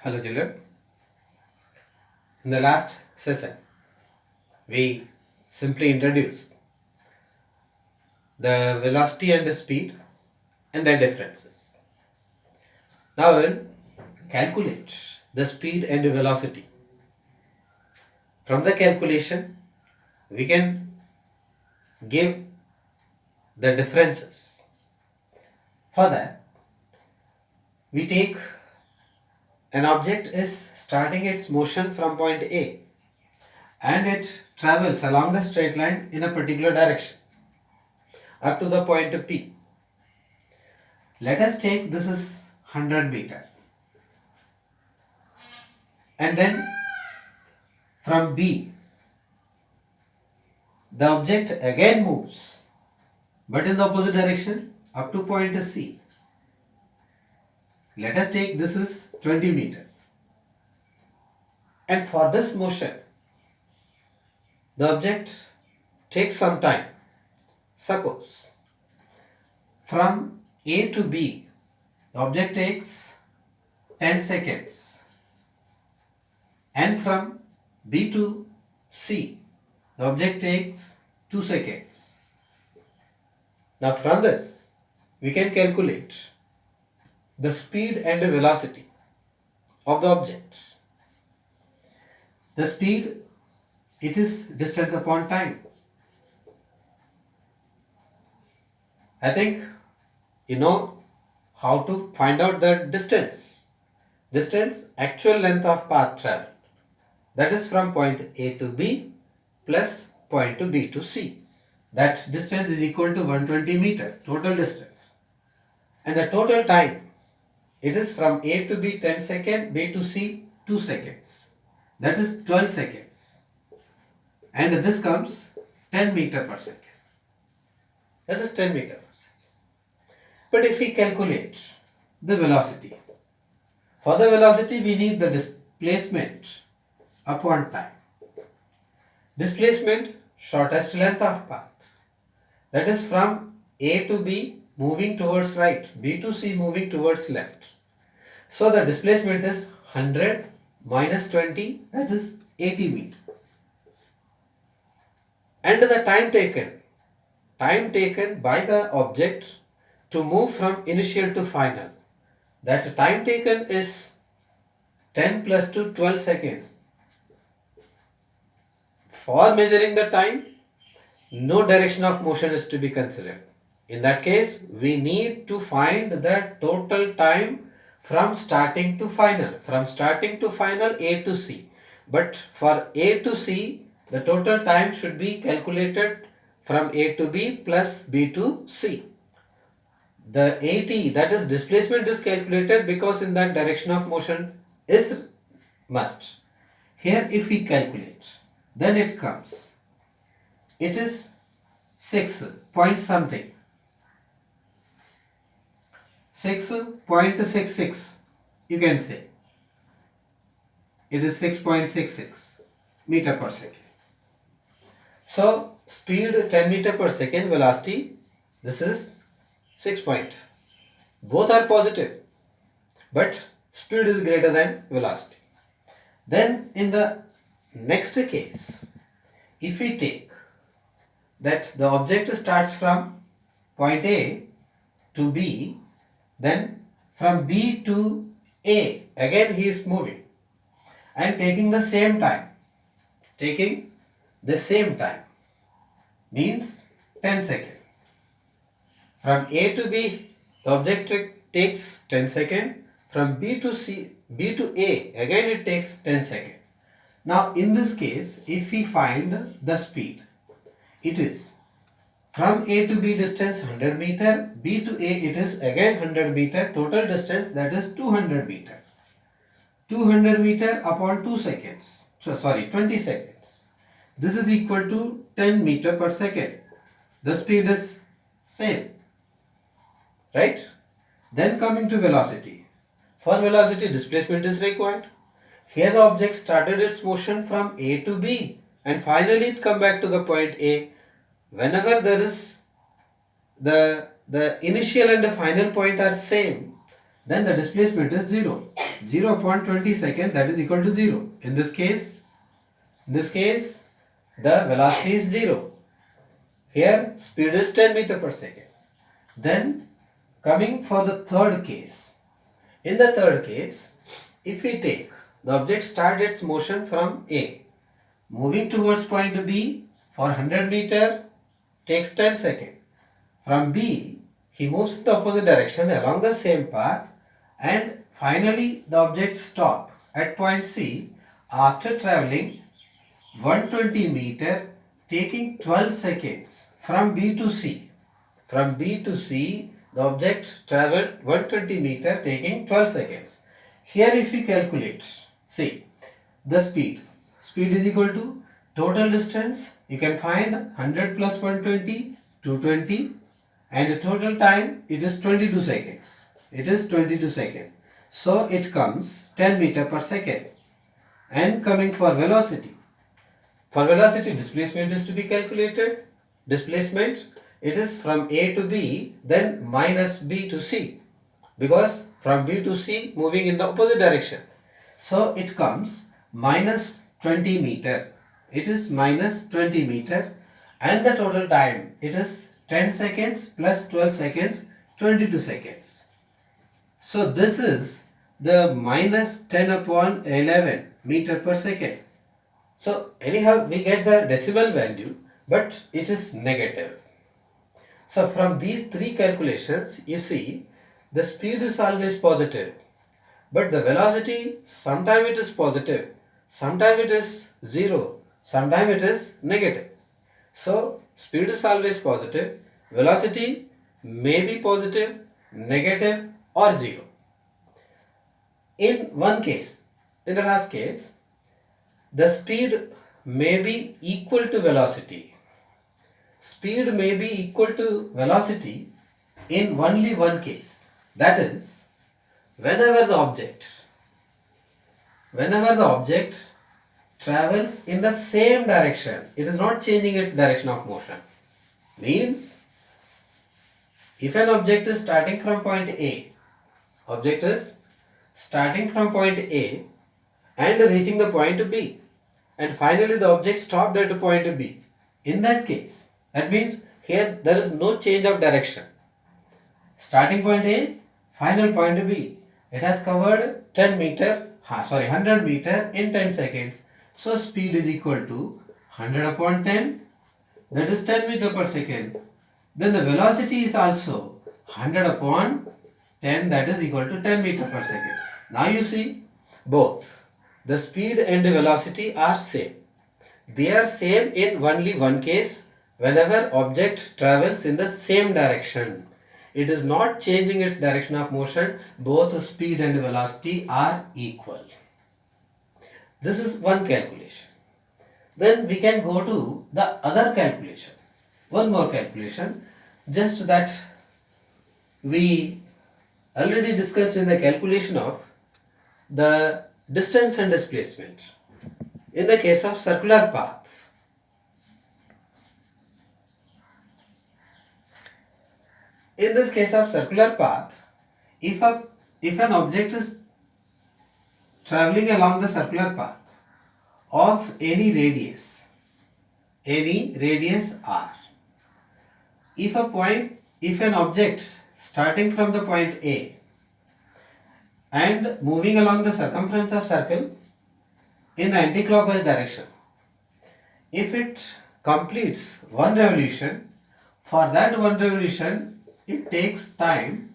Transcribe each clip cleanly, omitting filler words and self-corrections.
Hello children. In the last session, we simply introduced the velocity and the speed and their differences. Now we'll calculate the speed and the velocity. From the calculation, we can give the differences. For that, we take an object is starting its motion from point A and it travels along the straight line in a particular direction up to the point P. Let us take this is 100 meter, and then from B the object again moves but in the opposite direction up to point C. Let us take this is 20 meter, and for this motion the object takes some time. Suppose from A to B the object takes 10 seconds, and from B to C the object takes 2 seconds. Now from this we can calculate the speed and the velocity of the object. The speed, it is distance upon time. I think you know how to find out the distance. Distance, actual length of path traveled. That is from point A to B plus point to B to C. That distance is equal to 120 meter, total distance. And the total time, it is from A to B 10 seconds, B to C 2 seconds. That is 12 seconds. And this comes 10 meter per second. That is 10 meter per second. But if we calculate the velocity, for the velocity we need the displacement upon time. Displacement, shortest length of path. That is from A to B moving towards right, B to C moving towards left. So the displacement is 100 minus 20, that is 80 meter. And the time taken by the object to move from initial to final, that time taken is 10 plus 2, 12 seconds. For measuring the time, no direction of motion is to be considered. In that case, we need to find the total time from starting to final. From starting to final, A to C. But for A to C, the total time should be calculated from A to B plus B to C. The AT, that is displacement, is calculated because in that direction of motion is must. Here if we calculate, then it comes. It is 6 point something. 6.66 you can say. It is 6.66 meter per second. So speed 10 meter per second, velocity this is 6 point. Both are positive, but speed is greater than velocity. Then in the next case, if we take that the object starts from point A to B, then from B to A again he is moving and taking the same time. Taking the same time means 10 seconds. From A to B the object takes 10 seconds. From B to C, B to A again it takes 10 seconds. Now in this case, if we find the speed, it is from A to B distance 100 meter, B to A it is again 100 meter, total distance that is 200 meter. 200 meter upon 2 seconds, 20 seconds. This is equal to 10 meter per second. The speed is same, right? Then coming to velocity. For velocity, displacement is required. Here the object started its motion from A to B and finally it come back to the point A. Whenever there is the initial and the final point are same, then the displacement is 0. 0.20 second, that is equal to 0. In this case, the velocity is 0. Here speed is 10 meter per second. Then coming for the third case. In the third case, if we take the object start its motion from A, moving towards point B for 100 meter takes 10 seconds. From B, he moves in the opposite direction along the same path, and finally the object stop at point C after traveling 120 meter taking 12 seconds from B to C. From B to C, the object traveled 120 meter taking 12 seconds. Here if we calculate, see, the speed is equal to total distance, you can find 100 plus 120, 220, and the total time it is 22 seconds. It is 22 seconds. So it comes 10 meter per second. And coming for velocity. For velocity, displacement is to be calculated. Displacement, it is from A to B, then minus B to C. Because from B to C moving in the opposite direction. So it comes minus 20 meter. It is minus 20 meter. And the total time, it is 10 seconds plus 12 seconds, 22 seconds. So this is the minus 10 upon 11 meter per second. So anyhow we get the decimal value, but it is negative. So from these three calculations, you see the speed is always positive, but the velocity sometimes it is positive, sometimes it is 0, sometimes it is negative. So speed is always positive, velocity may be positive, negative or 0. In one case, in the last case, the speed may be equal to velocity. Speed may be equal to velocity in only one case. That is, whenever the object travels in the same direction, it is not changing its direction of motion. Means, if an object is starting from point A, and reaching the point B, and finally the object stopped at point B. In that case, that means here there is no change of direction. Starting point A, final point B. It has covered 100 meter in 10 seconds. So speed is equal to 100 upon 10, that is 10 meter per second. Then the velocity is also 100 upon 10, that is equal to 10 meter per second. Now you see, both the speed and the velocity are same. They are same in only one case, whenever object travels in the same direction. It is not changing its direction of motion, both speed and velocity are equal. This is one calculation. Then we can go to the other calculation. One more calculation, just that we already discussed in the calculation of the distance and displacement. In the case of circular path, if an object is traveling along the circular path of any radius r, if an object starting from the point A and moving along the circumference of circle in the anti-clockwise direction, if it completes one revolution, for that one revolution it takes time.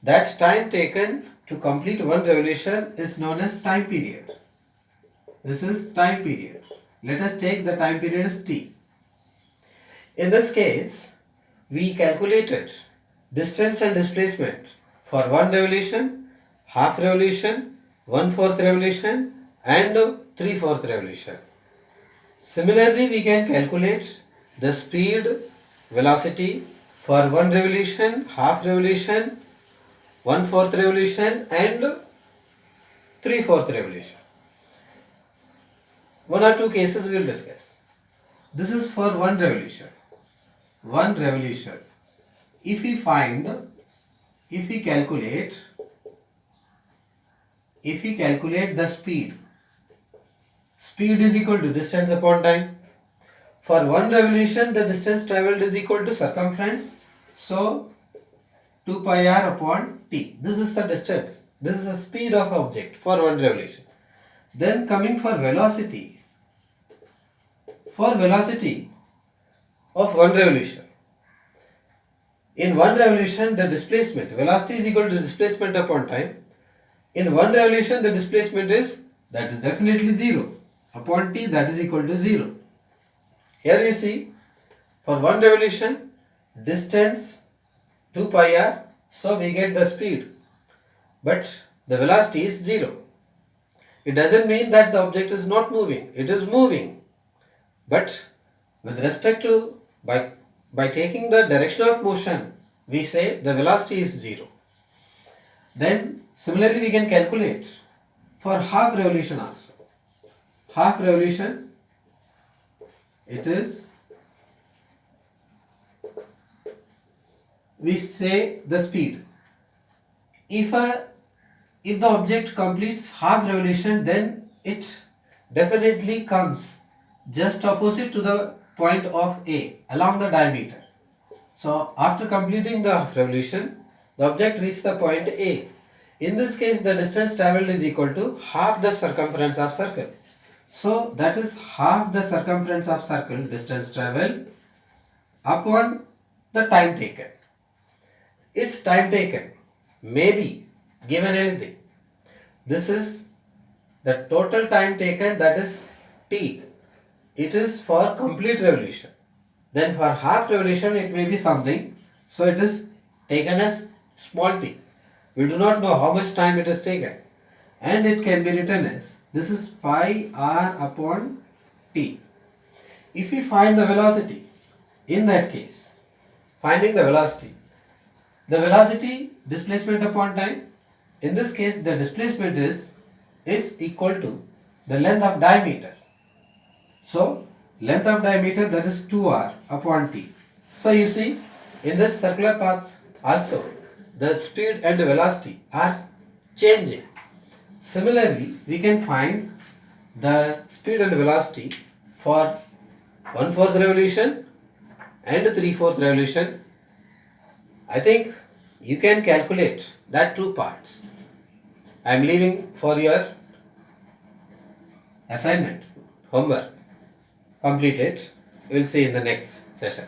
That time taken to complete one revolution is known as time period. This is time period. Let us take the time period as t. In this case, we calculated distance and displacement for one revolution, half revolution, 1/4 revolution and 3/4 revolution. Similarly, we can calculate the speed, velocity for one revolution, half revolution, 1/4 revolution and 3/4 revolution. One or two cases we will discuss. This is for one revolution. If we calculate if we calculate the speed is equal to distance upon time. For one revolution, the distance traveled is equal to circumference. So 2 pi r upon t. This is the distance. This is the speed of object for one revolution. Then coming for velocity. For velocity of one revolution. In one revolution, the displacement, velocity is equal to displacement upon time. In one revolution, the displacement is, that is definitely 0. Upon t, that is equal to 0. Here you see, for one revolution, distance 2 pi r, so we get the speed. But the velocity is 0. It doesn't mean that the object is not moving. It is moving. But with respect to, by taking the direction of motion, we say the velocity is 0. Then similarly we can calculate for half revolution also. Half revolution, it is, we say the speed. If the object completes half revolution, then it definitely comes just opposite to the point of A along the diameter. So after completing the half revolution, the object reaches the point A. In this case, the distance travelled is equal to half the circumference of circle. So that is half the circumference of circle, distance travelled, upon the time taken. Its time taken may be given anything. This is the total time taken, that is t. It is for complete revolution. Then for half revolution it may be something. So it is taken as small t. We do not know how much time it is taken. And it can be written as, this is pi r upon t. If we find the velocity, in that case, finding the velocity displacement upon time, in this case the displacement is equal to the length of diameter. So length of diameter, that is 2r upon t. So you see, in this circular path also the speed and velocity are changing. Similarly, we can find the speed and velocity for 1/4 revolution and 3/4 revolution. I think you can calculate that two parts. I am leaving for your assignment, homework. Complete it. We will see in the next session.